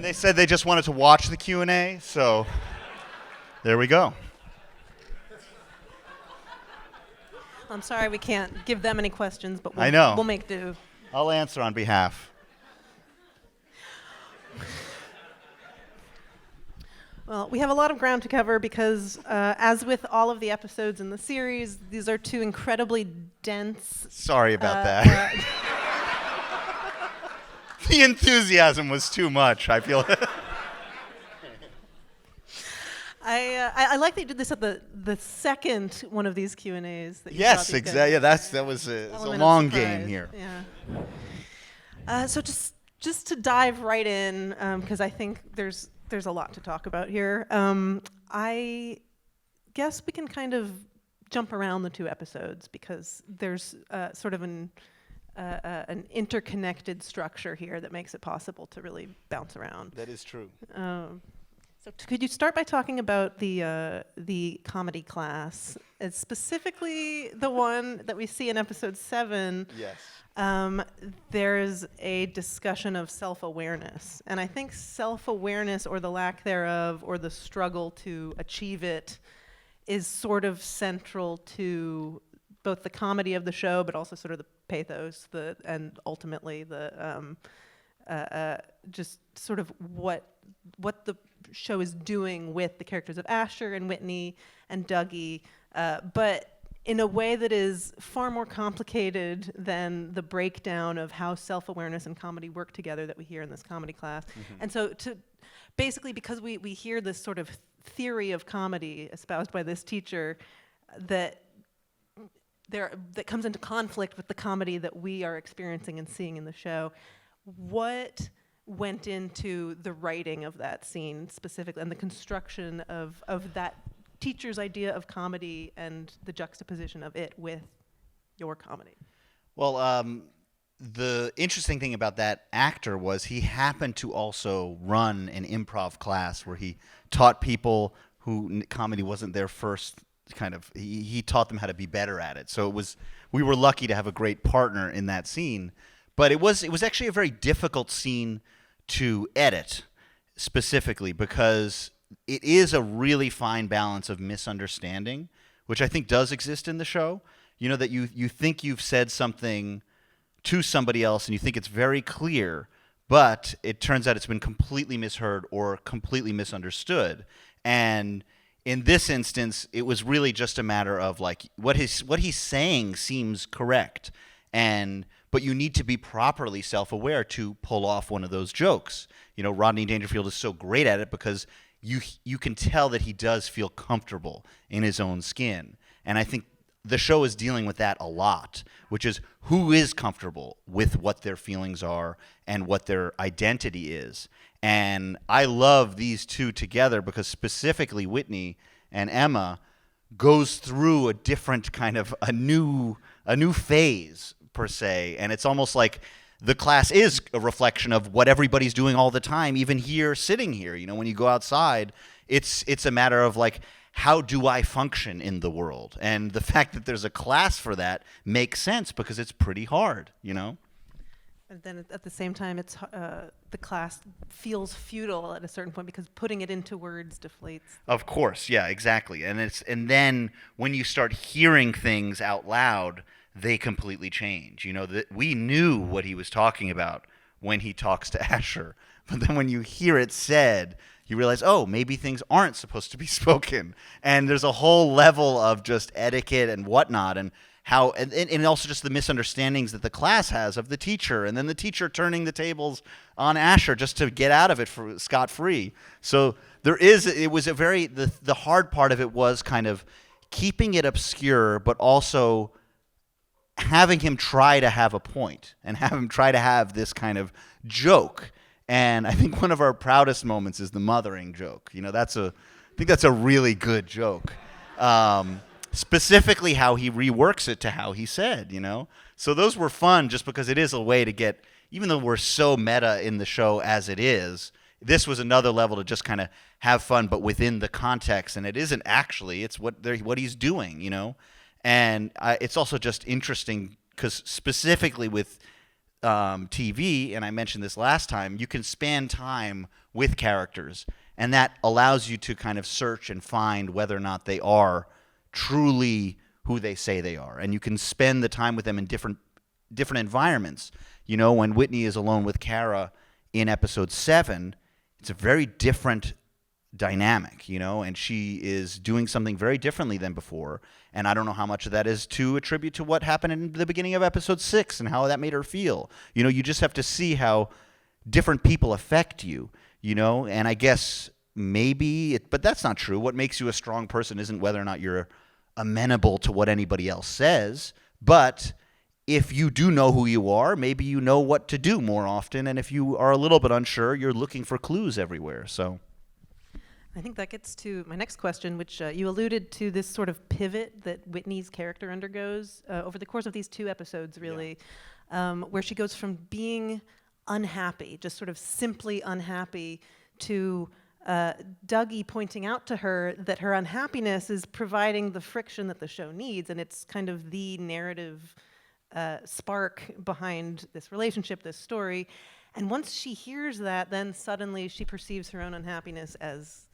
They said they just wanted to watch the Q&A, so there we go. I'm sorry we can't give them any questions, but I know. we'll make do. I'll answer on behalf. Well, we have a lot of ground to cover because, as with all of the episodes in the series, these are two incredibly dense... Sorry about that. The enthusiasm was too much, I feel. I like that you did this at the second one of these Q&As. Yes, exactly. Yeah, that was a long game here. Yeah. So just to dive right in, because I think there's a lot to talk about here. I guess we can kind of jump around the two episodes because there's sort of an interconnected structure here that makes it possible to really bounce around. That is true. So could you start by talking about the comedy class, specifically the one that we see in episode 7? Yes. There's a discussion of self-awareness, and I think self-awareness, or the lack thereof, or the struggle to achieve it, is sort of central to both the comedy of the show, but also sort of the pathos, and ultimately the just sort of what the show is doing with the characters of Asher and Whitney and Dougie, but in a way that is far more complicated than the breakdown of how self-awareness and comedy work together that we hear in this comedy class. Mm-hmm. And so basically, because we hear this sort of theory of comedy espoused by this teacher that comes into conflict with the comedy that we are experiencing and seeing in the show, what went into the writing of that scene specifically and the construction of that teacher's idea of comedy and the juxtaposition of it with your comedy? Well, the interesting thing about that actor was he happened to also run an improv class where he taught people who comedy wasn't their first kind of, he taught them how to be better at it. So we were lucky to have a great partner in that scene. But it was actually a very difficult scene to edit specifically because it is a really fine balance of misunderstanding, which I think does exist in the show. You know, that you think you've said something to somebody else and you think it's very clear, but it turns out it's been completely misheard or completely misunderstood. And in this instance, it was really just a matter of like what he's saying seems correct, but you need to be properly self-aware to pull off one of those jokes. You know, Rodney Dangerfield is so great at it because you can tell that he does feel comfortable in his own skin. And I think the show is dealing with that a lot, which is who is comfortable with what their feelings are and what their identity is. And I love these two together because specifically Whitney and Emma goes through a different kind of a new phase per se, and it's almost like the class is a reflection of what everybody's doing all the time, even here, sitting here. You know, when you go outside, it's a matter of like, how do I function in the world? And the fact that there's a class for that makes sense because it's pretty hard, you know? And then at the same time, it's the class feels futile at a certain point because putting it into words deflates. Of course, yeah, exactly. And then when you start hearing things out loud, they completely change. You know, that we knew what he was talking about when he talks to Asher, but then when you hear it said, you realize, oh, maybe things aren't supposed to be spoken. And there's a whole level of just etiquette and whatnot, and how, and also just the misunderstandings that the class has of the teacher, and then the teacher turning the tables on Asher just to get out of it for scot-free. So it was a very, the hard part of it was kind of keeping it obscure, but also having him try to have a point and have him try to have this kind of joke. And I think one of our proudest moments is the mothering joke. You know, I think that's a really good joke. Specifically how he reworks it to how he said, you know. So those were fun just because it is a way to get, even though we're so meta in the show as it is, this was another level to just kind of have fun, but within the context. And it isn't actually, it's what he's doing, you know. And it's also just interesting because specifically with TV, and I mentioned this last time, you can span time with characters, and that allows you to kind of search and find whether or not they are truly who they say they are, and you can spend the time with them in different environments. When Whitney is alone with Kara in episode 7, it's a very different dynamic, and she is doing something very differently than before. And I don't know how much of that is to attribute to what happened in the beginning of episode 6 and how that made her feel. You just have to see how different people affect you, and I guess but that's not true. What makes you a strong person isn't whether or not you're amenable to what anybody else says, but if you do know who you are, maybe you know what to do more often, and if you are a little bit unsure, you're looking for clues everywhere. So I think that gets to my next question, which you alluded to this sort of pivot that Whitney's character undergoes over the course of these 2 episodes, really, where she goes from being unhappy, just sort of simply unhappy, to Dougie pointing out to her that her unhappiness is providing the friction that the show needs, and it's kind of the narrative spark behind this relationship, this story. And once she hears that, then suddenly she perceives her own unhappiness as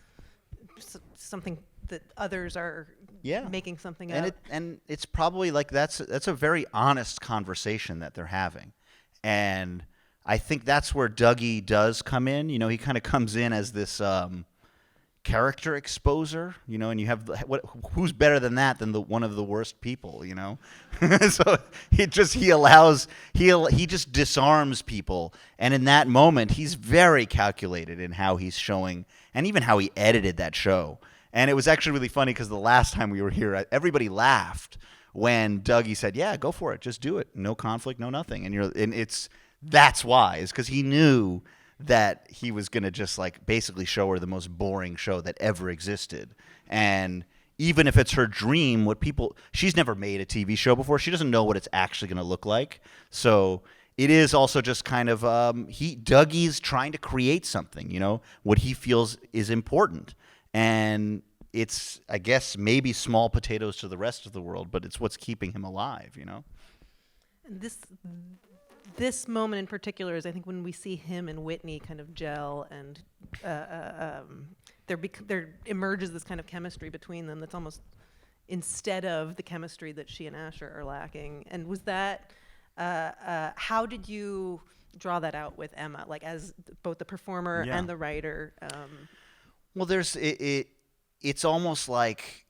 something that others are making something of. And it's probably like that's a very honest conversation that they're having. And I think that's where Dougie does come in. He kind of comes in as this character exposer, and you have who's better than that than one of the worst people, So he just disarms people, and in that moment he's very calculated in how he's showing and even how he edited that show. And it was actually really funny because the last time we were here, everybody laughed when Dougie said, "Yeah, go for it, just do it, no conflict, no nothing." That's why, is because he knew that he was going to just basically show her the most boring show that ever existed. And even if it's her dream, she's never made a TV show before. She doesn't know what it's actually going to look like. So it is also just kind of, Dougie's trying to create something, what he feels is important. And it's, I guess, maybe small potatoes to the rest of the world, but it's what's keeping him alive, And this moment in particular is, I think, when we see him and Whitney kind of gel, and there emerges this kind of chemistry between them that's almost, instead of the chemistry that she and Asher are lacking. And was that, how did you draw that out with Emma, as both the performer and the writer? Well, it's almost like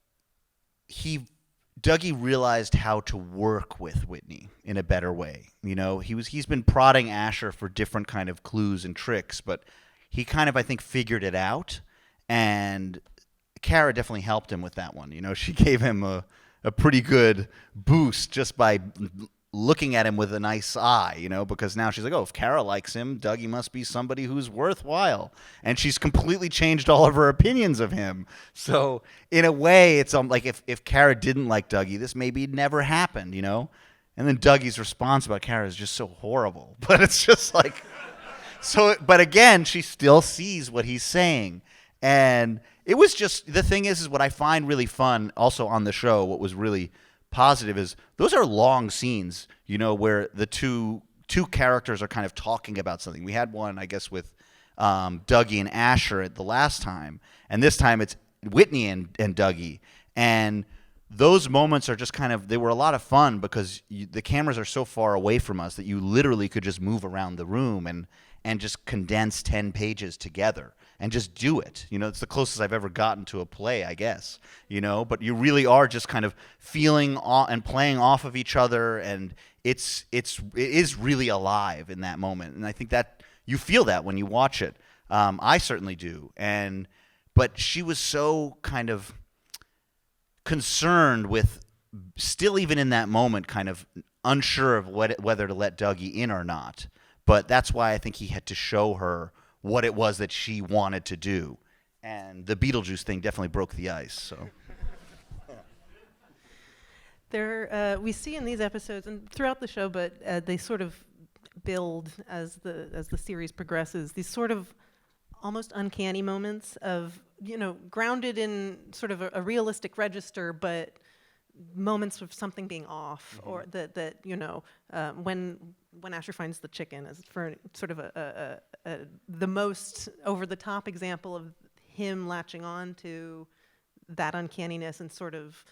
Dougie realized how to work with Whitney in a better way. He's been prodding Asher for different kind of clues and tricks, but he kind of, I think, figured it out. And Kara definitely helped him with that one. She gave him a pretty good boost just by looking at him with a nice eye, because now she's like, oh, if Kara likes him, Dougie must be somebody who's worthwhile. And she's completely changed all of her opinions of him. So in a way, it's like if Kara didn't like Dougie, this maybe never happened, And then Dougie's response about Kara is just so horrible. But it's just but again, she still sees what he's saying. And it was just, the thing is what I find really fun also on the show, what was really positive is those are long scenes, where the two characters are kind of talking about something. We had one, I guess, with Dougie and Asher at the last time, and this time it's Whitney and Dougie. And those moments are just they were a lot of fun because the cameras are so far away from us that you literally could just move around the room and just condense 10 pages together and just do it. It's the closest I've ever gotten to a play, I guess, but you really are just kind of feeling and playing off of each other, and it is really alive in that moment. And I think that you feel that when you watch it. I certainly do. But she was so kind of concerned with, still even in that moment, kind of unsure of whether to let Dougie in or not. But that's why I think he had to show her what it was that she wanted to do. And the Beetlejuice thing definitely broke the ice. So we see in these episodes and throughout the show, but they sort of build as the series progresses, these sort of almost uncanny moments of, grounded in sort of a realistic register, but moments of something being off, or that when Asher finds the chicken is for sort of the most over the top example of him latching on to that uncanniness and sort of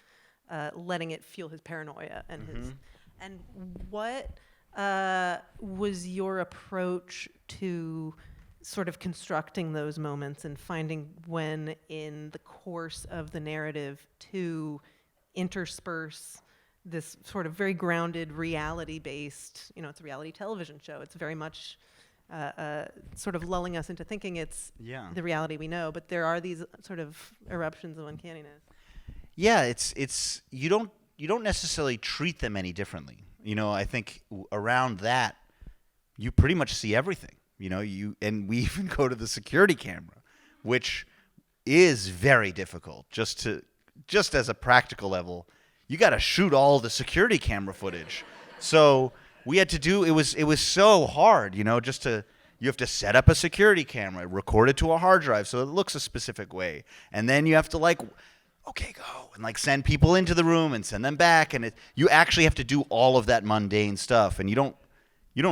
letting it fuel his paranoia and his. And what was your approach to sort of constructing those moments and finding when in the course of the narrative to intersperse this sort of very grounded reality-based, it's a reality television show. It's very much sort of lulling us into thinking it's the reality we know, but there are these sort of eruptions of uncanniness. Yeah, it's you don't necessarily treat them any differently. I think around that, you pretty much see everything. And we even go to the security camera, which is very difficult. Just as a practical level, you got to shoot all the security camera footage. So we had to do it was so hard, you have to set up a security camera, record it to a hard drive so it looks a specific way, and then you have to okay, go, and send people into the room and send them back, and you actually have to do all of that mundane stuff, and you don't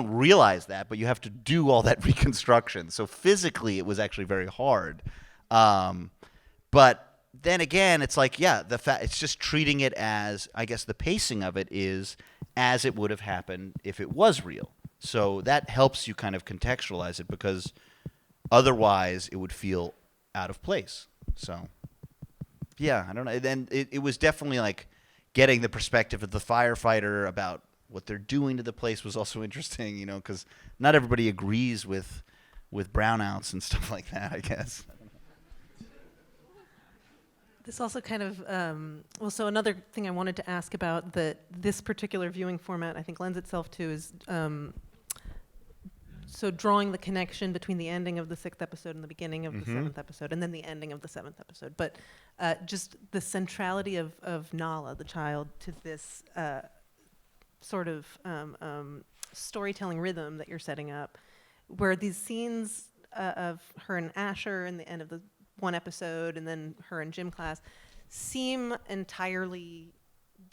realize that, but you have to do all that reconstruction. So physically, it was actually very hard. But then again, it's it's just treating it as, I guess the pacing of it is as it would have happened if it was real. So that helps you kind of contextualize it, because otherwise it would feel out of place. So, yeah, I don't know. Then it was definitely getting the perspective of the firefighter about what they're doing to the place was also interesting, because not everybody agrees with brownouts and stuff like that, I guess. This also kind of, so another thing I wanted to ask about that this particular viewing format I think lends itself to is, so drawing the connection between the ending of the 6th episode and the beginning of the 7th episode, and then the ending of the 7th episode. But just the centrality of Nala, the child, to this sort of storytelling rhythm that you're setting up, where these scenes of her and Asher in the end of the one episode and then her in gym class seem entirely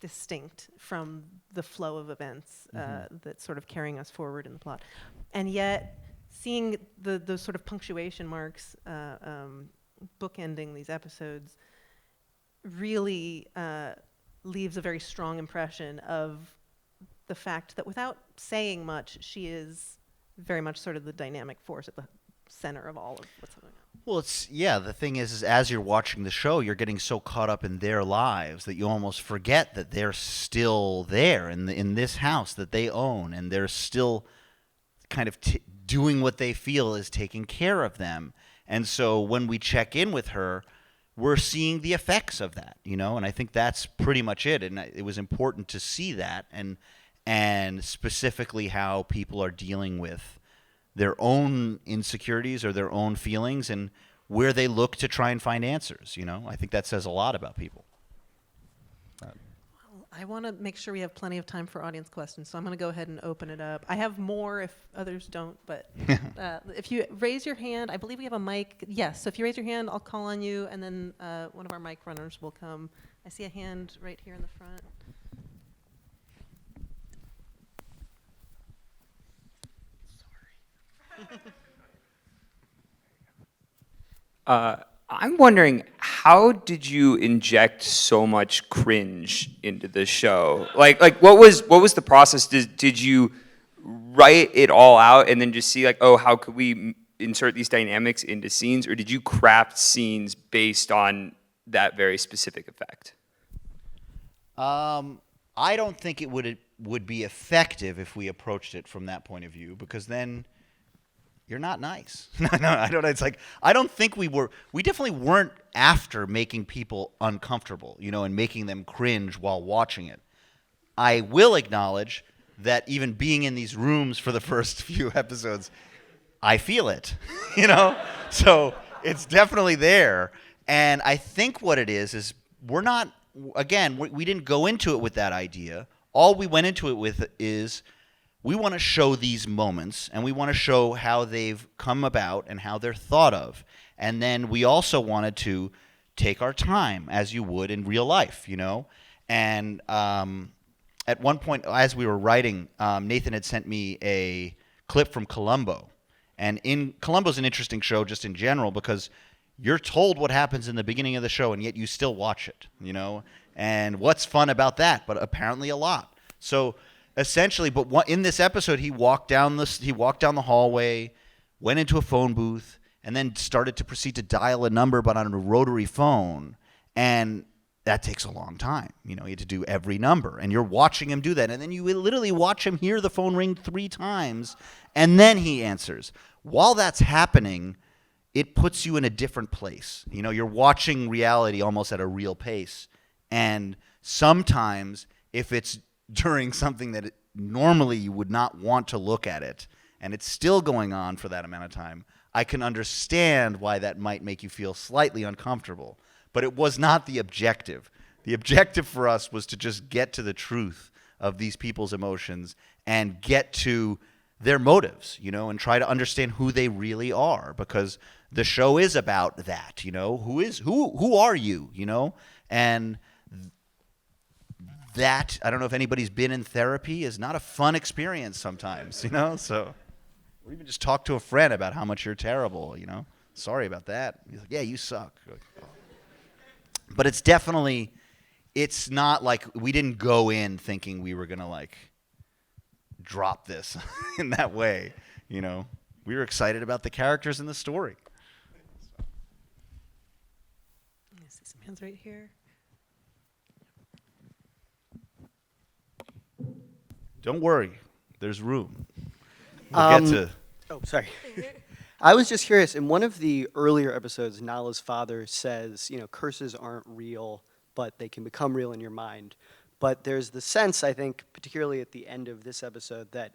distinct from the flow of events that's sort of carrying us forward in the plot. And yet seeing the sort of punctuation marks bookending these episodes really leaves a very strong impression of the fact that without saying much, she is very much sort of the dynamic force at the center of all of what's going on. Well, the thing is as you're watching the show, you're getting so caught up in their lives that you almost forget that they're still there in this house that they own, and they're still kind of doing what they feel is taking care of them. And so when we check in with her, we're seeing the effects of that, and I think that's pretty much it. And it was important to see that, and specifically how people are dealing with their own insecurities or their own feelings and where they look to try and find answers. I think that says a lot about people. I want to make sure we have plenty of time for audience questions, so I'm going to go ahead and open it up. I have more if others don't, but if you raise your hand, I believe we have a mic. Yes, so if you raise your hand, I'll call on you, and then one of our mic runners will come. I see a hand right here in the front. I'm wondering, how did you inject so much cringe into the show? What was the process? Did you write it all out and then just see how could we insert these dynamics into scenes, or did you craft scenes based on that very specific effect? I don't think it would be effective if we approached it from that point of view, because then you're not nice. No, I don't know. It's I don't think we definitely weren't after making people uncomfortable, and making them cringe while watching it. I will acknowledge that even being in these rooms for the first few episodes, I feel it, So it's definitely there. And I think what it is we're not, again, we didn't go into it with that idea. All we went into it with is we want to show these moments, and we want to show how they've come about and how they're thought of. And then we also wanted to take our time, as you would in real life, And at one point, as we were writing, Nathan had sent me a clip from Columbo. And Columbo's an interesting show just in general because you're told what happens in the beginning of the show, and yet you still watch it, you know? And what's fun about that? But apparently a lot. So essentially, in this episode, he walked down the hallway, went into a phone booth, and then started to proceed to dial a number, but on a rotary phone. And that takes a long time. You know, you have to do every number, and you're watching him do that. And then you literally watch him hear the phone ring 3 times, and then he answers. While that's happening, it puts you in a different place. You know, you're watching reality almost at a real pace. And sometimes, if it's during something that normally you would not want to look at it, and it's still going on for that amount of time, I can understand why that might make you feel slightly uncomfortable. But it was not the objective. The objective for us was to just get to the truth of these people's emotions and get to their motives, you know, and try to understand who they really are, because the show is about that, you know, who are you, you know? And that, I don't know if anybody's been in therapy, is not a fun experience sometimes, you know? So, or even just talk to a friend about how much you're terrible, you know? Sorry about that. He's like, yeah, you suck. Like, oh. But it's not like we didn't go in thinking we were going to like drop this in that way, you know? We were excited about the characters and the story. I see some hands right here. Don't worry, there's room. We'll get to. Oh, sorry. I was just curious. In one of the earlier episodes, Nala's father says, you know, curses aren't real, but they can become real in your mind. But there's the sense, I think, particularly at the end of this episode, that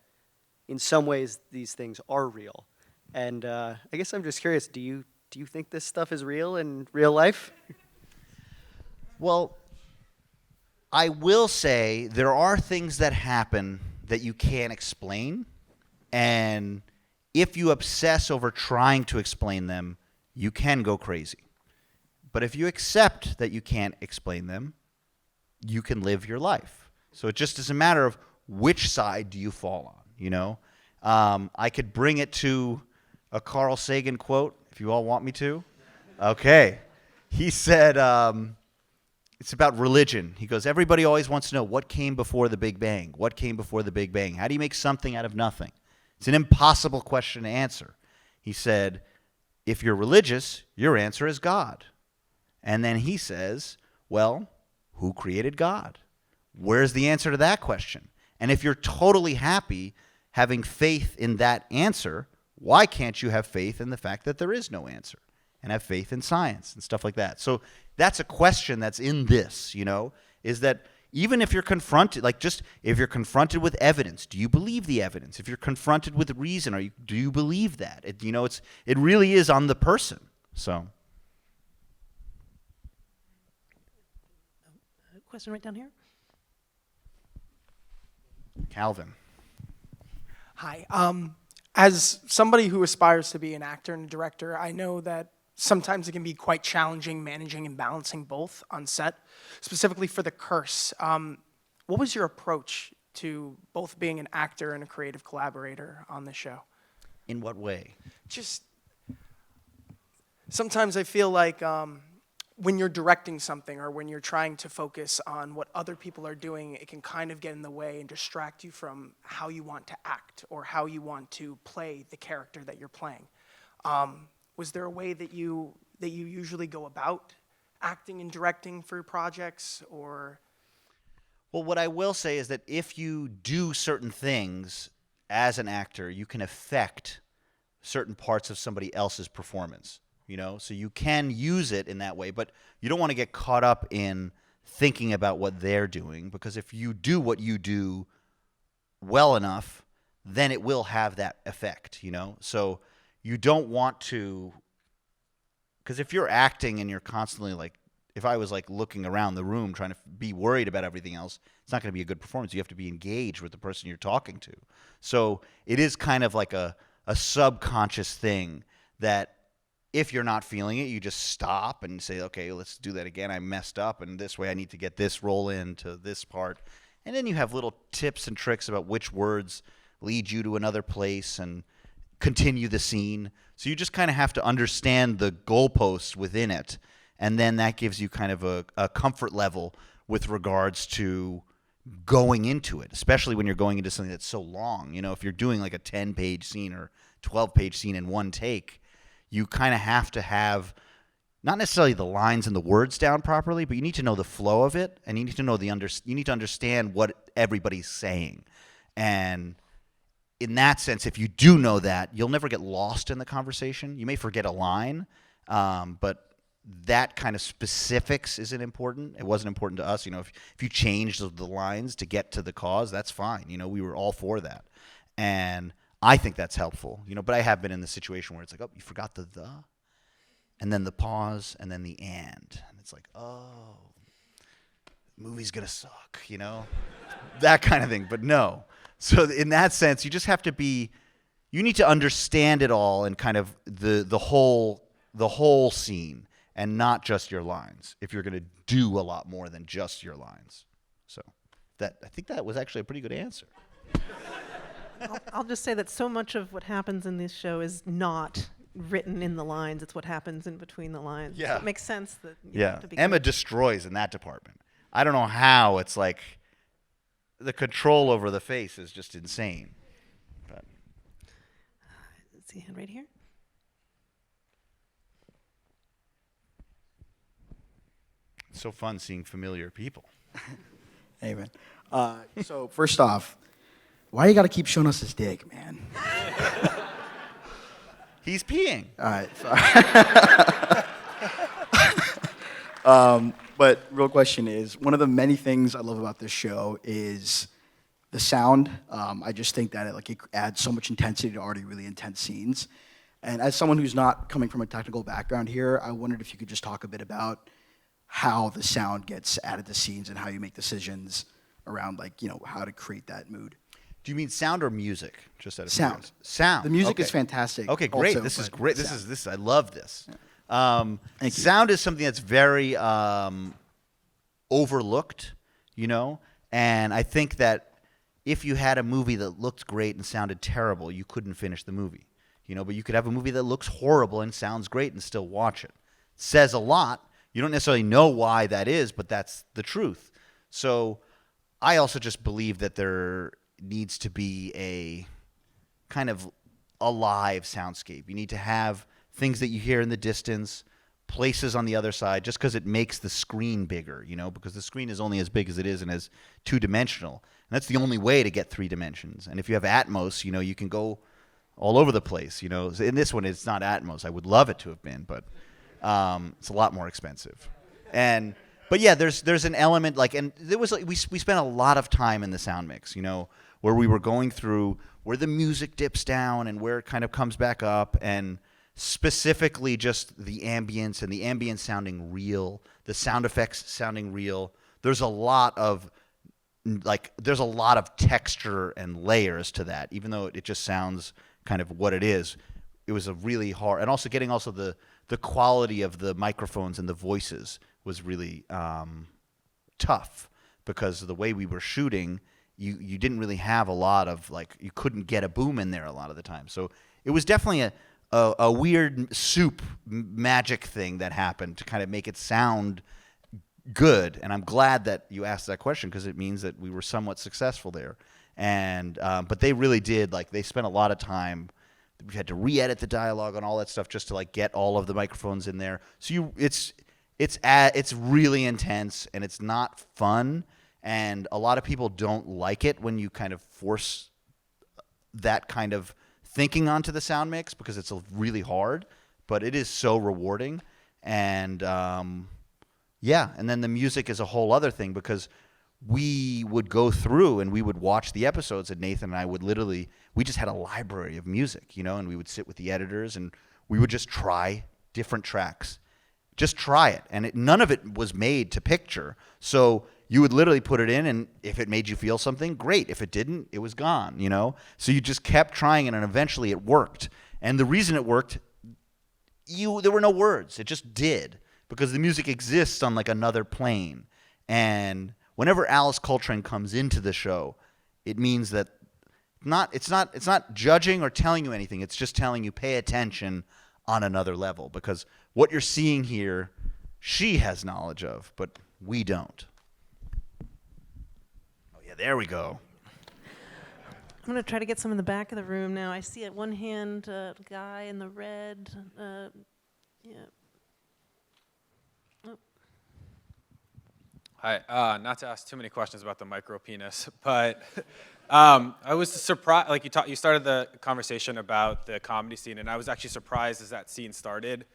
in some ways these things are real. And I guess I'm just curious. Do you think this stuff is real in real life? Well, I will say there are things that happen that you can't explain, and if you obsess over trying to explain them, you can go crazy. But if you accept that you can't explain them, you can live your life. So it just is a matter of which side do you fall on, you know? I could bring it to a Carl Sagan quote, if you all want me to. Okay. He said, it's about religion. He goes, everybody always wants to know what came before the Big Bang. What came before the Big Bang? How do you make something out of nothing? It's an impossible question to answer. He said, if you're religious, your answer is God. And then he says, well, who created God? Where's the answer to that question? And if you're totally happy having faith in that answer, why can't you have faith in the fact that there is no answer? And have faith in science and stuff like that. So that's a question that's in this, you know, is that even if you're confronted, like just if you're confronted with evidence, do you believe the evidence? If you're confronted with reason, do you believe that? It really is on the person. So. Question right down here. Calvin. Hi. As somebody who aspires to be an actor and a director, I know that sometimes it can be quite challenging managing and balancing both on set. Specifically for The Curse, what was your approach to both being an actor and a creative collaborator on the show? In what way? Just sometimes I feel like when you're directing something or when you're trying to focus on what other people are doing, it can kind of get in the way and distract you from how you want to act or how you want to play the character that you're playing. Was there a way that you usually go about acting and directing for your projects, or? Well, what I will say is that if you do certain things as an actor, you can affect certain parts of somebody else's performance. You know, so you can use it in that way, but you don't want to get caught up in thinking about what they're doing, because if you do what you do well enough, then it will have that effect, you know? So you don't want to, because if you're acting and you're constantly like, if I was like looking around the room trying to be worried about everything else, it's not going to be a good performance. You have to be engaged with the person you're talking to. So it is kind of like a subconscious thing that if you're not feeling it, you just stop and say, okay, let's do that again. I messed up, and this way I need to get this roll into this part. And then you have little tips and tricks about which words lead you to another place and continue the scene. So you just kind of have to understand the goalposts within it. And then that gives you kind of a comfort level with regards to going into it, especially when you're going into something that's so long. You know, if you're doing like a 10-page scene or 12-page scene in one take, you kind of have to have not necessarily the lines and the words down properly, but you need to know the flow of it, and you need to know you need to understand what everybody's saying. And in that sense, if you do know that, you'll never get lost in the conversation. You may forget a line, but that kind of specifics isn't important. It wasn't important to us. You know, if you changed the lines to get to the cause, that's fine. You know, we were all for that. And I think that's helpful. You know, but I have been in the situation where it's like, oh, you forgot the, and then the pause, and then the and it's like, oh, the movie's going to suck, you know? That kind of thing. But no. So in that sense, you just have to you need to understand it all and kind of the whole scene, and not just your lines, if you're going to do a lot more than just your lines. So I think that was actually a pretty good answer. I'll just say that so much of what happens in this show is not written in the lines. It's what happens in between the lines. Yeah. So it makes sense that you Yeah, have to be Emma good. destroys in that department. I don't know how. It's like the control over the face is just insane. But Let's see, right here. it's so fun seeing familiar people. Hey, man. So first off, why you got to keep showing us his dick, man? He's peeing. All right. But real question is, one of the many things I love about this show is the sound. I just think that it adds so much intensity to already really intense scenes. And as someone who's not coming from a technical background here, I wondered if you could just talk a bit about how the sound gets added to scenes and how you make decisions around, how to create that mood. Do you mean sound or music? Just out of Sound. curiosity. Sound. The music Okay. is fantastic. Okay, great. also, This is but great. sound. This is. I love this. Thank you. Sound is something that's very overlooked, you know. And I think that if you had a movie that looked great and sounded terrible, you couldn't finish the movie, you know. But you could have a movie that looks horrible and sounds great and still watch it. Says a lot. You don't necessarily know why that is, but that's the truth. So I also just believe that there needs to be a kind of alive soundscape. You need to have things that you hear in the distance, places on the other side, just because it makes the screen bigger, you know, because the screen is only as big as it is and as two-dimensional. And that's the only way to get 3 dimensions. And if you have Atmos, you know, you can go all over the place, you know. In this one, it's not Atmos. I would love it to have been, but it's a lot more expensive. But yeah, there's an element and there was we spent a lot of time in the sound mix, you know, where we were going through where the music dips down and where it kind of comes back up, and specifically just the ambience and the ambience sounding real, the sound effects sounding real. There's a lot of texture and layers to that, even though it just sounds kind of what it is. It was a really hard, and also getting the quality of the microphones and the voices was really tough, because the way we were shooting, you didn't really have a lot of you couldn't get a boom in there a lot of the time. So it was definitely a weird soup magic thing that happened to kind of make it sound good. And I'm glad that you asked that question, because it means that we were somewhat successful there. And but they really did they spent a lot of time. We had to re-edit the dialogue and all that stuff just to get all of the microphones in there. So it's really intense, and it's not fun, and a lot of people don't like it when you kind of force that kind of thinking onto the sound mix, because it's really hard, but it is so rewarding. And and then the music is a whole other thing, because we would go through and we would watch the episodes, and Nathan and I would we just had a library of music, you know, and we would sit with the editors and we would just try different tracks. Just try it. And none of it was made to picture. So you would literally put it in, and if it made you feel something, great. If it didn't, it was gone, you know? So you just kept trying it, and eventually it worked. And the reason it worked there were no words. It just did, because the music exists on like another plane. And whenever Alice Coltrane comes into the show, it means that it's not judging or telling you anything. It's just telling you pay attention on another level, because what you're seeing here, she has knowledge of, but we don't. Oh yeah, there we go. I'm going to try to get some in the back of the room now. I see at one hand guy in the red. Yeah. Oh. Hi. Not to ask too many questions about the micro penis, but I was surprised. Like you started the conversation about the comedy scene, and I was actually surprised as that scene started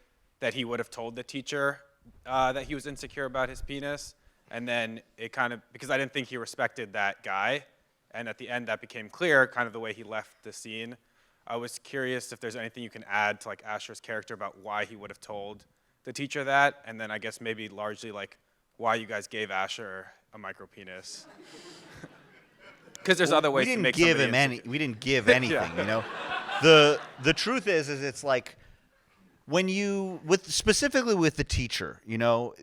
that he would have told the teacher that he was insecure about his penis, and then it kind of, because I didn't think he respected that guy. And at the end, that became clear, kind of the way he left the scene. I was curious if there's anything you can add to like Asher's character about why he would have told the teacher that, and then I guess maybe largely like why you guys gave Asher a micro penis. Because there's other ways to make somebody insecure. We didn't give anything, you know. The truth is it's like when specifically with the teacher, you know,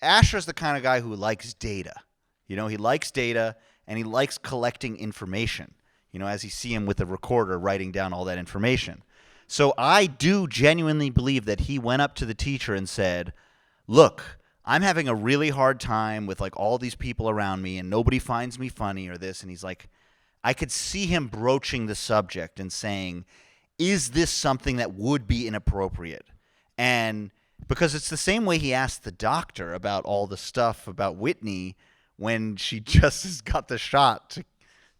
Asher's the kind of guy who likes data. You know, he likes data. And he likes collecting information, you know, as you see him with the recorder writing down all that information. So I do genuinely believe that he went up to the teacher and said, look, I'm having a really hard time with like all these people around me and nobody finds me funny or this. And he's like, I could see him broaching the subject and saying, is this something that would be inappropriate? And because it's the same way he asked the doctor about all the stuff about Whitney when she just got the shot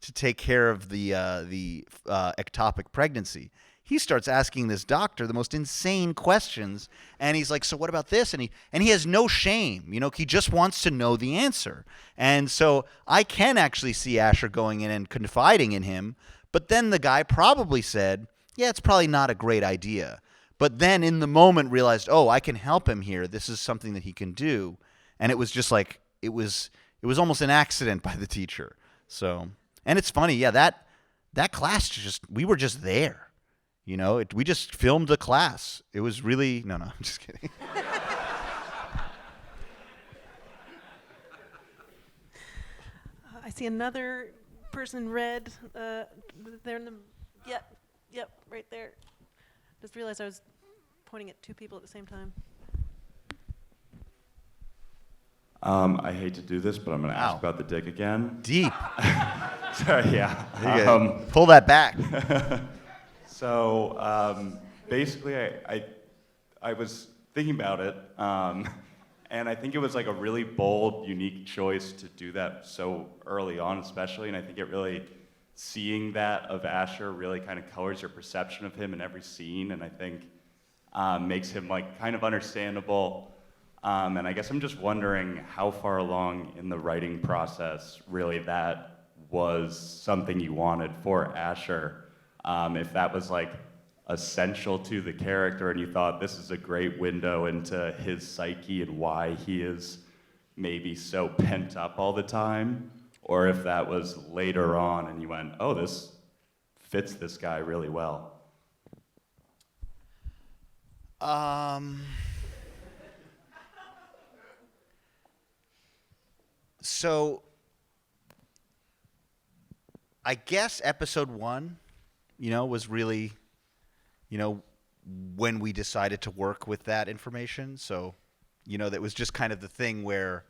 to take care of the ectopic pregnancy. He starts asking this doctor the most insane questions, and he's like, so what about this? And he has no shame. You know, he just wants to know the answer. And so I can actually see Asher going in and confiding in him, but then the guy probably said, yeah, it's probably not a great idea. But then in the moment realized, oh, I can help him here. This is something that he can do. And it was just like, it was almost an accident by the teacher. So, and it's funny, yeah, that class we were just there. You know, we just filmed the class. It was really, no, I'm just kidding. I see another person in red. They're in the, yep, right there. Just realized I was pointing at two people at the same time. I hate to do this, but I'm going to ask about the dick again. Deep. Sorry, yeah. Pull that back. So basically, I was thinking about it, and I think it was like a really bold, unique choice to do that so early on, especially. And I think it really, seeing that of Asher really kind of colors your perception of him in every scene, and I think makes him like kind of understandable. And I guess I'm just wondering how far along in the writing process really that was something you wanted for Asher. If that was like essential to the character and you thought this is a great window into his psyche and why he is maybe so pent up all the time, or if that was later on and you went, oh, this fits this guy really well. So, I guess episode 1, you know, was really, you know, when we decided to work with that information. So, you know, that was just kind of the thing where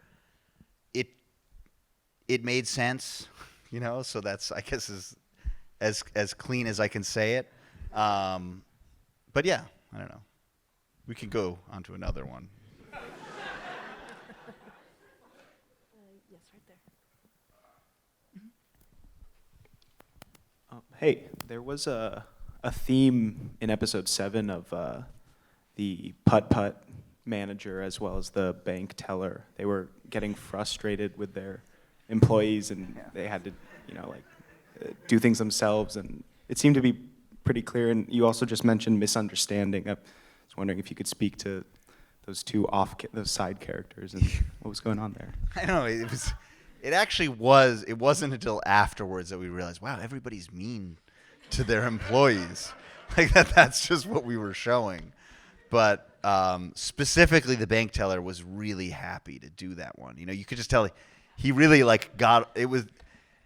it made sense, you know. So that's, I guess, as clean as I can say it. But yeah, I don't know. We can go on to another one. Yes, right there. Hey, there was a theme in episode 7 of the putt-putt manager as well as the bank teller. They were getting frustrated with their employees, and they had to, you know, like do things themselves, and it seemed to be pretty clear. And you also just mentioned misunderstanding. I was wondering if you could speak to those those side characters and what was going on there. I don't know. It actually was. It wasn't until afterwards that we realized, wow, everybody's mean to their employees. Like that's just what we were showing. but specifically the bank teller was really happy to do that one. You know, you could just tell he really like got it was,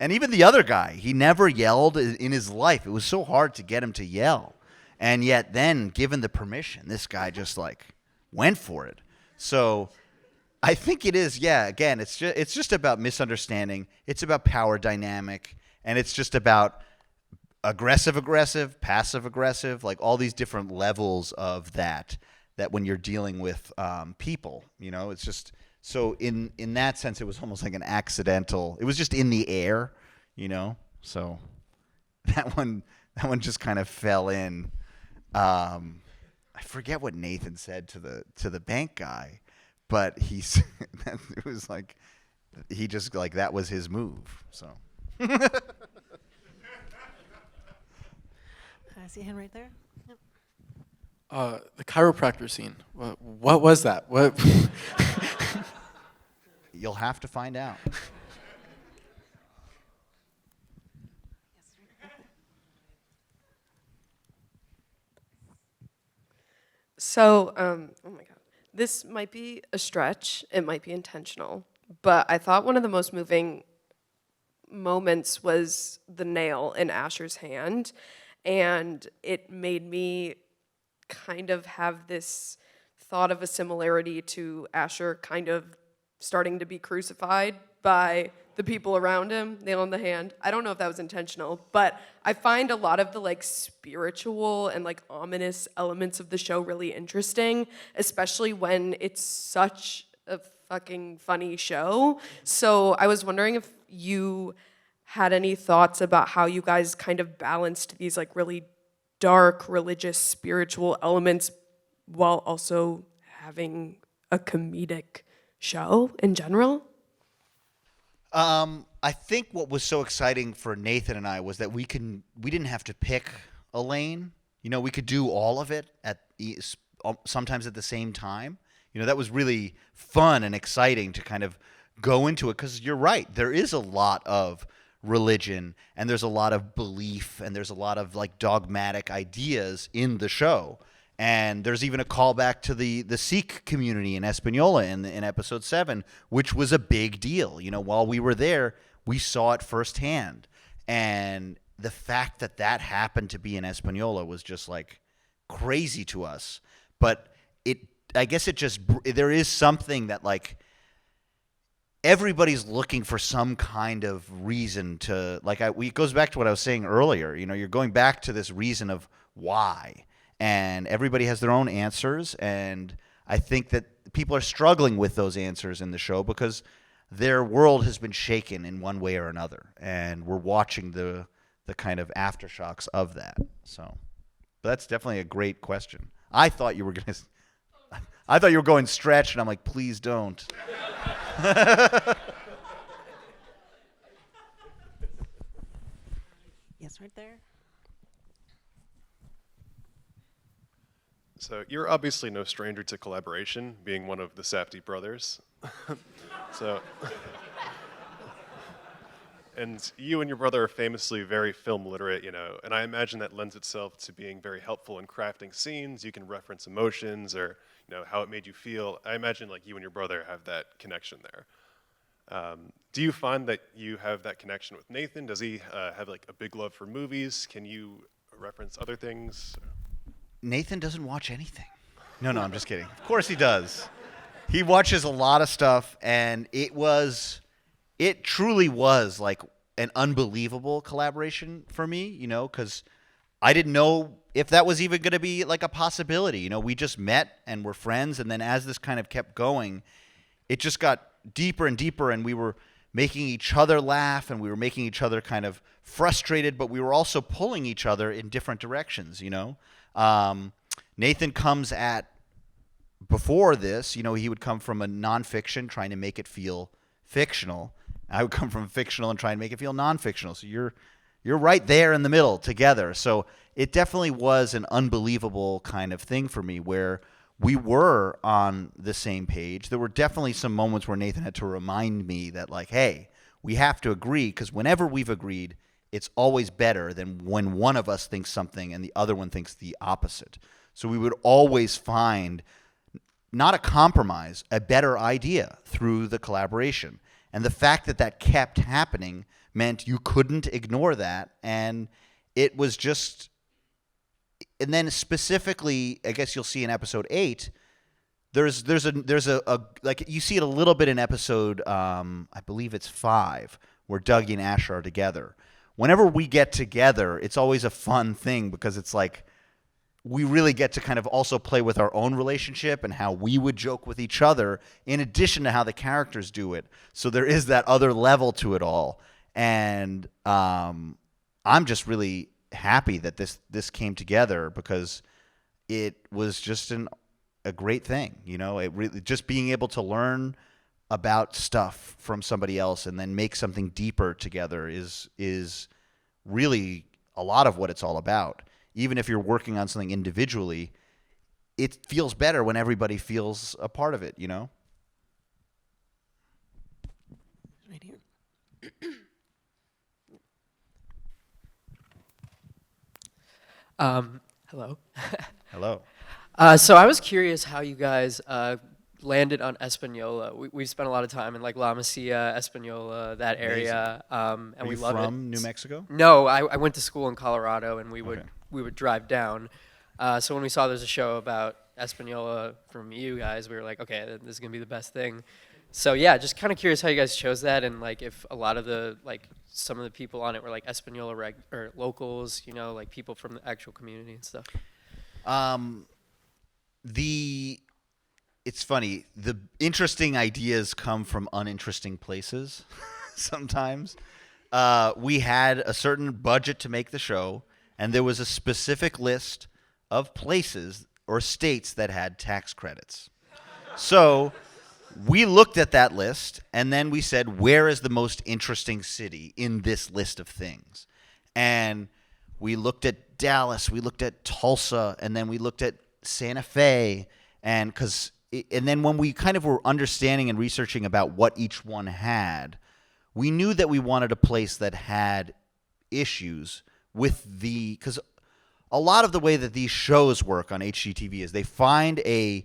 and even the other guy, he never yelled in his life. It was so hard to get him to yell, and yet then given the permission, this guy just like went for it. So I think it is, yeah. Again, it's just about misunderstanding. It's about power dynamic, and it's just about aggressive, passive aggressive, like all these different levels of that when you're dealing with people. You know, it's just so in that sense, it was almost like an accidental. It was just in the air, you know. So that one just kind of fell in. I forget what Nathan said to the bank guy. But it was like, he just, like, that was his move, so. I see a hand right there. Yep. The chiropractor scene. What was that? What? You'll have to find out. So, oh my God. This might be a stretch, it might be intentional, but I thought one of the most moving moments was the nail in Asher's hand, and it made me kind of have this thought of a similarity to Asher kind of starting to be crucified by the people around him, nail in the hand. I don't know if that was intentional, but I find a lot of the like spiritual and like ominous elements of the show really interesting, especially when it's such a fucking funny show. So I was wondering if you had any thoughts about how you guys kind of balanced these like really dark religious spiritual elements while also having a comedic show in general. I think what was so exciting for Nathan and I was that we didn't have to pick a lane. You know, we could do all of it sometimes at the same time. You know, that was really fun and exciting to kind of go into it, because you're right, there is a lot of religion and there's a lot of belief and there's a lot of like dogmatic ideas in the show. And there's even a callback to the Sikh community in Española in episode 7, which was a big deal. You know, while we were there, we saw it firsthand. And the fact that happened to be in Española was just like crazy to us. But I guess there is something that like everybody's looking for some kind of reason to, like, it goes back to what I was saying earlier. You know, you're going back to this reason of why. And everybody has their own answers, and I think that people are struggling with those answers in the show because their world has been shaken in one way or another, and we're watching the kind of aftershocks of that. So, but that's definitely a great question. I thought you were going stretch, and I'm like, please don't. Yes, right there. So you're obviously no stranger to collaboration, being one of the Safdie brothers. And you and your brother are famously very film literate, you know, and I imagine that lends itself to being very helpful in crafting scenes. You can reference emotions or, you know, how it made you feel. I imagine like you and your brother have that connection there. Do you find that you have that connection with Nathan? Does he have like a big love for movies? Can you reference other things? Nathan doesn't watch anything. No, I'm just kidding. Of course he does. He watches a lot of stuff, and it truly was like an unbelievable collaboration for me, you know, because I didn't know if that was even going to be like a possibility. You know, we just met and were friends, and then as this kind of kept going, it just got deeper and deeper, and we were making each other laugh, and we were making each other kind of frustrated, but we were also pulling each other in different directions, you know. Nathan comes before this, you know, he would come from a nonfiction trying to make it feel fictional. I would come from fictional and try and make it feel non-fictional. So you're right there in the middle together. So it definitely was an unbelievable kind of thing for me where we were on the same page. There were definitely some moments where Nathan had to remind me that, like, hey, we have to agree, because whenever we've agreed, it's always better than when one of us thinks something and the other one thinks the opposite. So we would always find not a compromise, a better idea through the collaboration. And the fact that that kept happening meant you couldn't ignore that. And it was just, and then specifically, I guess you'll see in episode 8, there's a like you see it a little bit in episode, I believe it's 5, where Dougie and Asher are together. Whenever we get together, it's always a fun thing because it's like, we really get to kind of also play with our own relationship and how we would joke with each other in addition to how the characters do it. So there is that other level to it all. And I'm just really happy that this came together because it was just a great thing. You know, it really, just being able to learn about stuff from somebody else and then make something deeper together is really a lot of what it's all about. Even if you're working on something individually, it feels better when everybody feels a part of it, you know? Right here. Hello. Hello. So I was curious how you guys landed on Española. We've spent a lot of time in like La Masia, Española, that area, and Are we you love it. from New Mexico? No, I went to school in Colorado, and we would drive down. So when we saw there's a show about Española from you guys, we were like, okay, this is gonna be the best thing. So yeah, just kind of curious how you guys chose that, and like if a lot of the like some of the people on it were like Española or locals, you know, like people from the actual community and stuff. It's funny. The interesting ideas come from uninteresting places sometimes. We had a certain budget to make the show, and there was a specific list of places or states that had tax credits. So we looked at that list, and then we said, where is the most interesting city in this list of things? And we looked at Dallas, we looked at Tulsa, and then we looked at Santa Fe, and then when we kind of were understanding and researching about what each one had, we knew that we wanted a place that had issues with because a lot of the way that these shows work on HGTV is they find a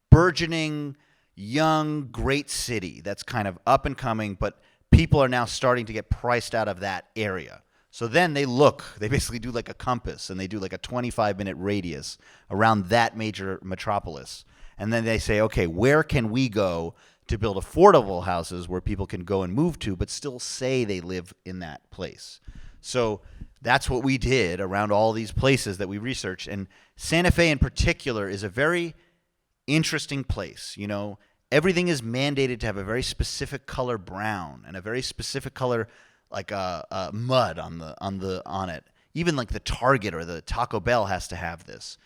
burgeoning, young, great city that's kind of up and coming, but people are now starting to get priced out of that area. So then they basically do like a compass, and they do like a 25-minute radius around that major metropolis. And then they say, okay, where can we go to build affordable houses where people can go and move to, but still say they live in that place? So that's what we did around all these places that we researched. And Santa Fe in particular is a very interesting place. You know, everything is mandated to have a very specific color brown and a very specific color like mud on it. Even like the Target or the Taco Bell has to have this.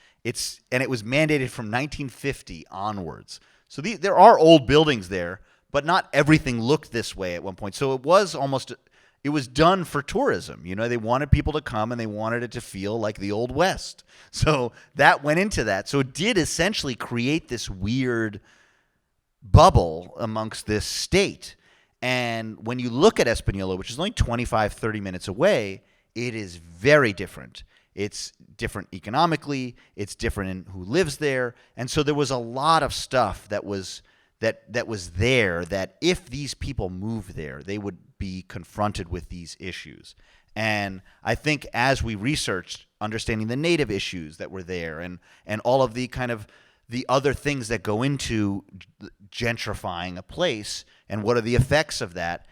And it was mandated from 1950 onwards. So there are old buildings there, but not everything looked this way at one point. So it was done for tourism. You know, they wanted people to come and they wanted it to feel like the Old West. So that went into that. So it did essentially create this weird bubble amongst this state. And when you look at Española, which is only 25, 30 minutes away, it is very different. It's different economically. It's different in who lives there. And so there was a lot of stuff that was there that if these people moved there, they would be confronted with these issues. And I think as we researched understanding the native issues that were there and all of the kind of the other things that go into gentrifying a place and what are the effects of that,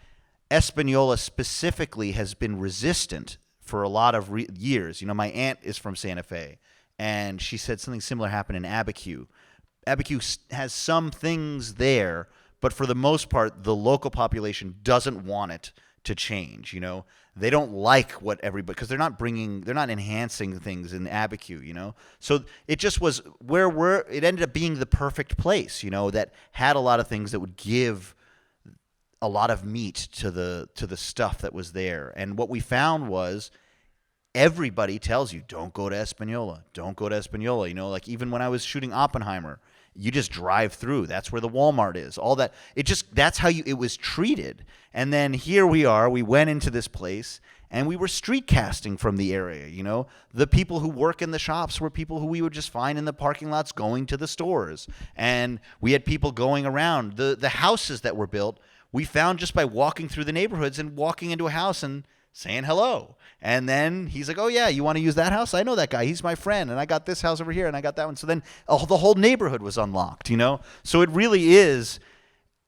Española specifically has been resistant for a lot of years. You know, my aunt is from Santa Fe, and she said something similar happened in Abiquiu. Abiquiu has some things there, but for the most part, the local population doesn't want it to change. You know, they don't like what everybody, because they're not enhancing things in Abiquiu. You know, so it just was it ended up being the perfect place. You know, that had a lot of things that would give a lot of meat to the stuff that was there. And what we found was everybody tells you, don't go to Española. Don't go to Española. You know, like even when I was shooting Oppenheimer, you just drive through. That's where the Walmart is. All that. That's how it was treated. And then here we are. We went into this place, and we were street casting from the area, you know. The people who work in the shops were people who we would just find in the parking lots going to the stores. And we had people going around. The houses that were built, we found just by walking through the neighborhoods and walking into a house and saying hello. And then he's like, oh, yeah, you want to use that house? I know that guy. He's my friend. And I got this house over here, and I got that one. So then the whole neighborhood was unlocked, you know? So it really is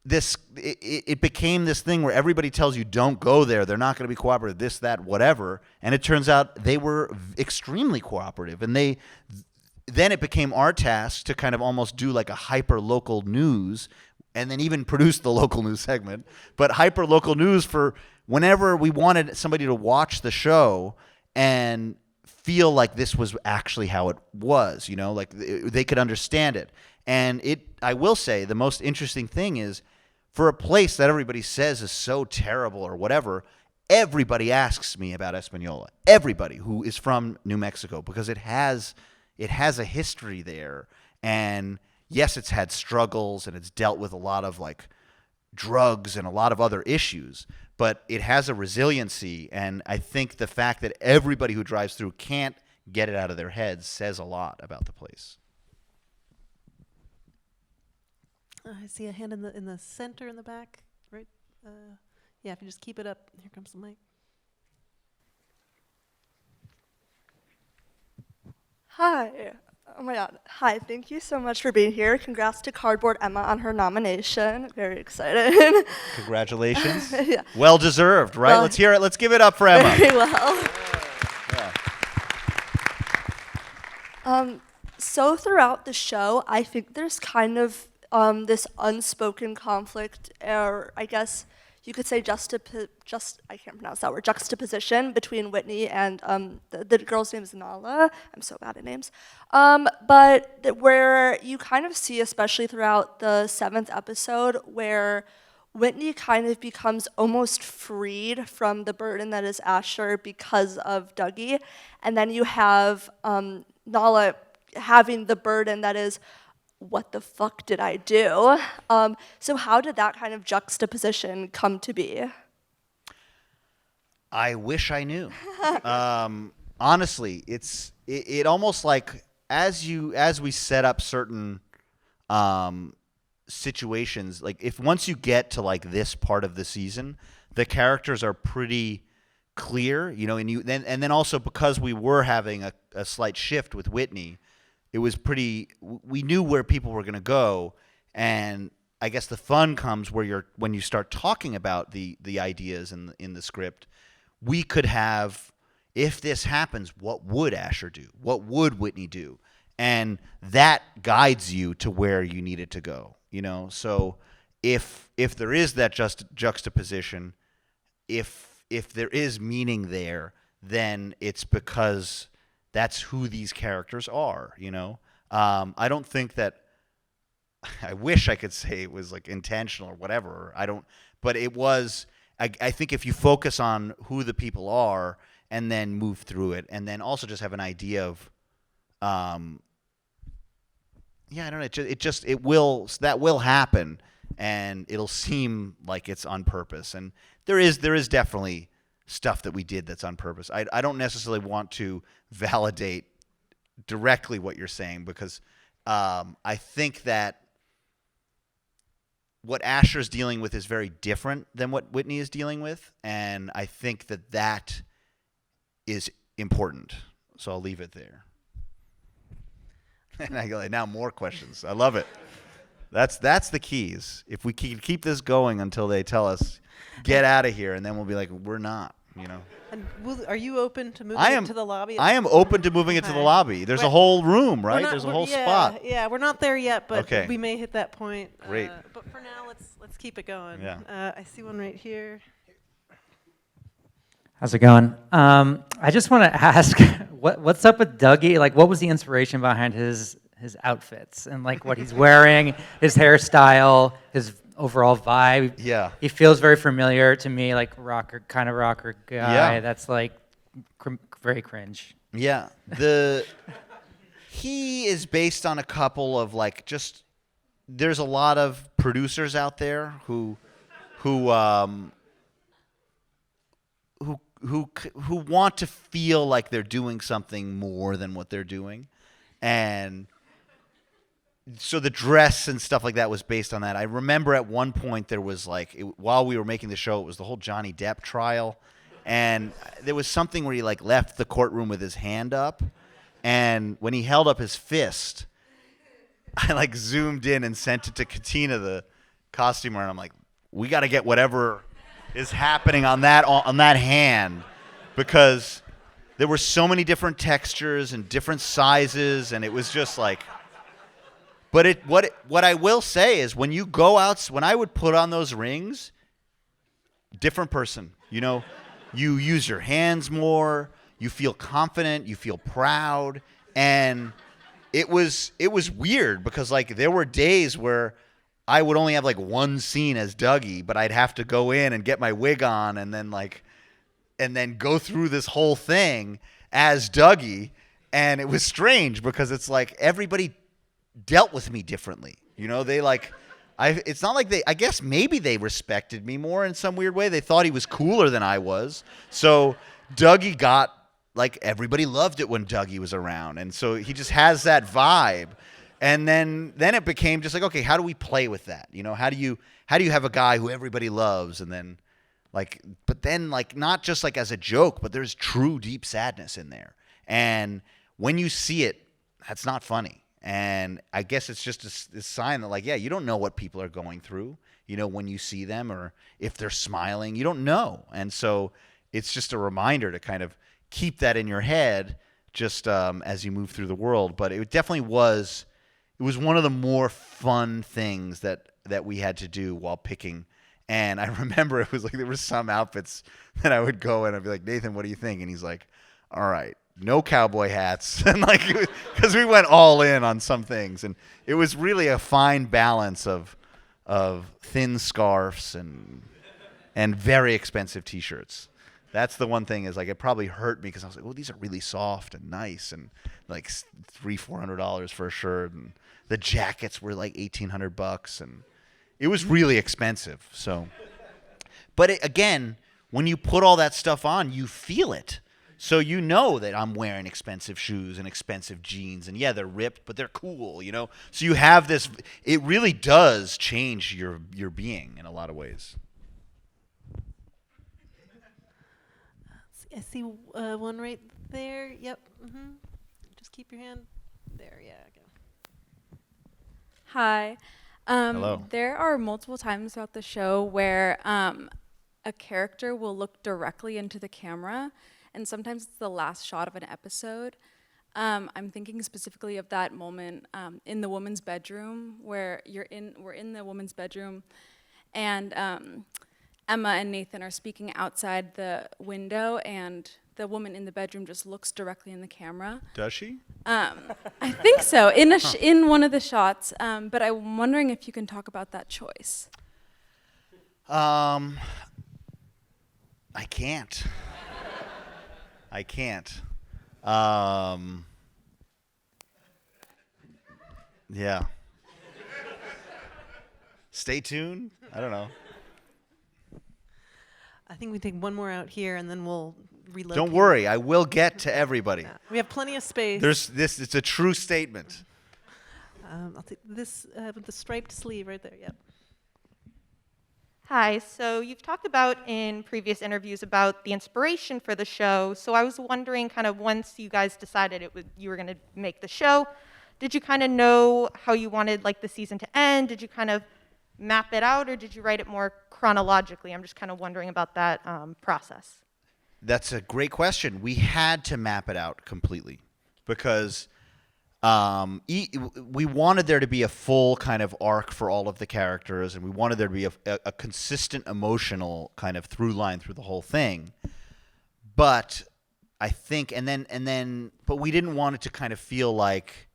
this, it became this thing where everybody tells you, don't go there. They're not going to be cooperative, this, that, whatever. And it turns out they were extremely cooperative. And then it became our task to kind of almost do like a hyper-local news, and then even produce the local news segment. But hyper-local news for whenever we wanted somebody to watch the show and feel like this was actually how it was, you know, like they could understand it. And I will say, the most interesting thing is, for a place that everybody says is so terrible or whatever, everybody asks me about Española. Everybody who is from New Mexico, because it has a history there. And yes, it's had struggles and it's dealt with a lot of like drugs and a lot of other issues, but it has a resiliency. And I think the fact that everybody who drives through can't get it out of their heads says a lot about the place. I see a hand in the center in the back, right? Yeah, if you just keep it up. Here comes the mic. Hi. Oh my God. Hi, thank you so much for being here. Congrats to Cardboard Emma on her nomination. Very excited. Congratulations. Yeah. Well deserved, right? Well, Let's hear it. Let's give it up for Emma. Very well. Yeah. So throughout the show, I think there's kind of this unspoken conflict, or I guess you could say I can't pronounce that word, juxtaposition between Whitney and the girl's name is Nala. I'm so bad at names. But where you kind of see, especially throughout the 7th episode, where Whitney kind of becomes almost freed from the burden that is Asher because of Dougie. And then you have Nala having the burden that is, what the fuck did I do? So how did that kind of juxtaposition come to be? I wish I knew. Honestly, it almost like as we set up certain situations, like once you get to like this part of the season, the characters are pretty clear, you know, and then also because we were having a slight shift with Whitney, it was we knew where people were going to go. And I guess the fun comes when you start talking about the ideas in the script. We could have, if this happens, what would Asher do? What would Whitney do? And that guides you to where you need it to go, you know? So if there is that juxtaposition, if there is meaning there, then it's because that's who these characters are, you know? I don't think that, I wish I could say it was like intentional or whatever. But it was, I think if you focus on who the people are and then move through it, and then also just have an idea of, I don't know, that will happen, and it'll seem like it's on purpose. And there is definitely stuff that we did that's on purpose. I don't necessarily want to validate directly what you're saying, because I think that what Asher's dealing with is very different than what Whitney is dealing with, and I think that is important. So I'll leave it there. And I go, like, now more questions. I love it. That's the keys. If we keep this going until they tell us, get out of here, and then we'll be like, we're not, you know. And are you open to moving it to the lobby? I am open to moving it to the lobby. There's a whole room, right? There's a whole spot. Yeah, we're not there yet, but okay. We may hit that point. Great. But for now, let's keep it going. Yeah. I see one right here. How's it going? I just want to ask, what's up with Dougie? Like, what was the inspiration behind his outfits and like what he's wearing, his hairstyle, his overall vibe? Yeah. He feels very familiar to me, like rocker guy. Yeah. That's like very cringe. Yeah. He is based on a couple of like there's a lot of producers out there who who want to feel like they're doing something more than what they're doing, and so the dress and stuff like that was based on that. I remember at one point there was while we were making the show, it was the whole Johnny Depp trial, and there was something where he left the courtroom with his hand up, and when he held up his fist, I zoomed in and sent it to Katina, the costumer, and I'm like, we got to get whatever is happening on that hand, because there were so many different textures and different sizes, and it was just like. But what I will say is when you go out, when I would put on those rings, different person. You use your hands more, you feel confident, you feel proud, and it was weird because there were days where I would only have one scene as Dougie, but I'd have to go in and get my wig on and then go through this whole thing as Dougie, and it was strange because it's everybody dealt with me differently. They it's not like I guess maybe they respected me more in some weird way. They thought he was cooler than I was. So Dougie got everybody loved it when Dougie was around. And so he just has that vibe. And then it became just okay, how do we play with that? How do you have a guy who everybody loves and then but then not just as a joke, but there's true deep sadness in there. And when you see it, that's not funny. And I guess it's just a sign that you don't know what people are going through, when you see them or if they're smiling, you don't know. And so it's just a reminder to kind of keep that in your head just as you move through the world. But it definitely was one of the more fun things that we had to do while picking. And I remember it was there were some outfits that I would go and I'd be like, Nathan, what do you think? And he's like, all right. No cowboy hats, and because we went all in on some things, and it was really a fine balance of thin scarves and very expensive T-shirts. That's the one thing is it probably hurt me because I was like, oh, these are really soft and nice, and $300-400 for a shirt, and the jackets were $1,800, and it was really expensive. So, but again, when you put all that stuff on, you feel it. So that I'm wearing expensive shoes and expensive jeans, and yeah, they're ripped, but they're cool, So you have this. It really does change your being in a lot of ways. I see one right there. Yep. Mm-hmm. Just keep your hand there. Yeah. Okay. Hi. Hello. There are multiple times throughout the show where a character will look directly into the camera. And sometimes it's the last shot of an episode. I'm thinking specifically of that moment in the woman's bedroom where we're in the woman's bedroom, and Emma and Nathan are speaking outside the window, and the woman in the bedroom just looks directly in the camera. Does she? I think so, in one of the shots. But I'm wondering if you can talk about that choice. I can't. Yeah. Stay tuned. I don't know. I think we take one more out here, and then we'll relocate. Don't worry. I will get to everybody. Yeah. We have plenty of space. It's a true statement. I'll take this with the striped sleeve right there. Yep. Hi, so you've talked about in previous interviews about the inspiration for the show. So I was wondering kind of once you guys decided you were going to make the show, did you kind of know how you wanted the season to end? Did you kind of map it out, or did you write it more chronologically? I'm just kind of wondering about that process. That's a great question. We had to map it out completely because we wanted there to be a full kind of arc for all of the characters, and we wanted there to be a consistent emotional kind of through line through the whole thing. But I think, but we didn't want it to kind of feel like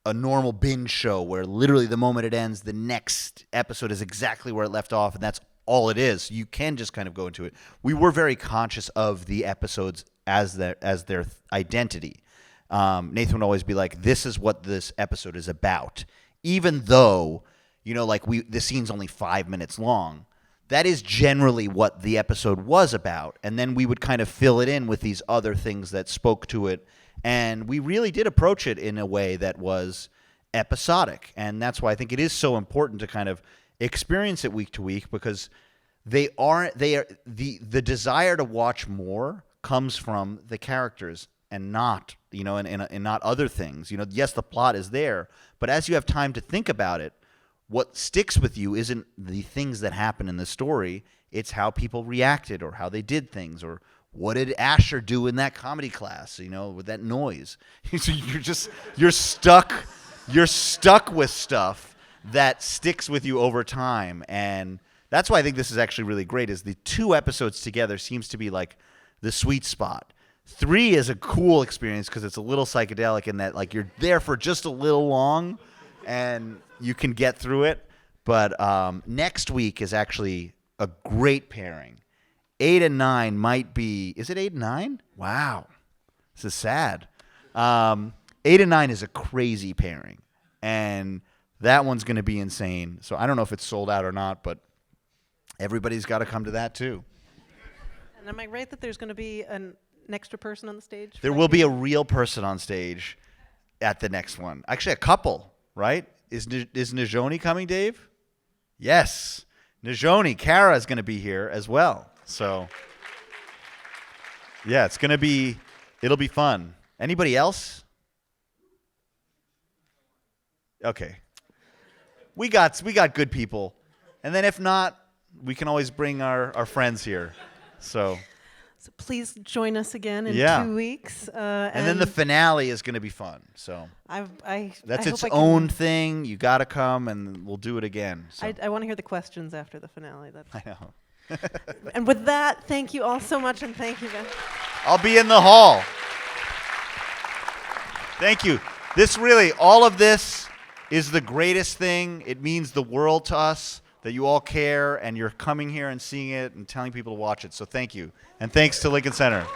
a normal binge show where literally the moment it ends, the next episode is exactly where it left off, and that's all it is. You can just kind of go into it. We were very conscious of the episodes as their identity. Nathan would always be like, this is what this episode is about. Even though, the scene's only 5 minutes long, that is generally what the episode was about. And then we would kind of fill it in with these other things that spoke to it. And we really did approach it in a way that was episodic. And that's why I think it is so important to kind of experience it week to week, because the desire to watch more comes from the characters and not, and not other things. Yes, the plot is there, but as you have time to think about it, what sticks with you isn't the things that happen in the story, it's how people reacted or how they did things, or what did Asher do in that comedy class, with that noise. So you're stuck with stuff that sticks with you over time. And that's why I think this is actually really great, is the 2 episodes together seems to be like the sweet spot. 3 is a cool experience because it's a little psychedelic in that, like, you're there for just a little long and you can get through it. But next week is actually a great pairing. 8 and 9 might be, is it 8 and 9? Wow. This is sad. 8 and 9 is a crazy pairing. And that one's going to be insane. So I don't know if it's sold out or not, but everybody's got to come to that too. And am I right that there's going to be an extra person on the stage? There will be a real person on stage at the next one. Actually, a couple, right? Is Najoni coming, Dave? Yes. Najoni, Kara is going to be here as well. So, yeah, it'll be fun. Anybody else? Okay. We got good people. And then if not, we can always bring our friends here. So please join us again in 2 weeks. And then the finale is going to be fun. So that's its own thing. You got to come, and we'll do it again. So. I want to hear the questions after the finale. I know. And with that, thank you all so much, and thank you, Ben. I'll be in the hall. Thank you. All of this is the greatest thing. It means the world to us that you all care and you're coming here and seeing it and telling people to watch it. So thank you. And thanks to Lincoln Center.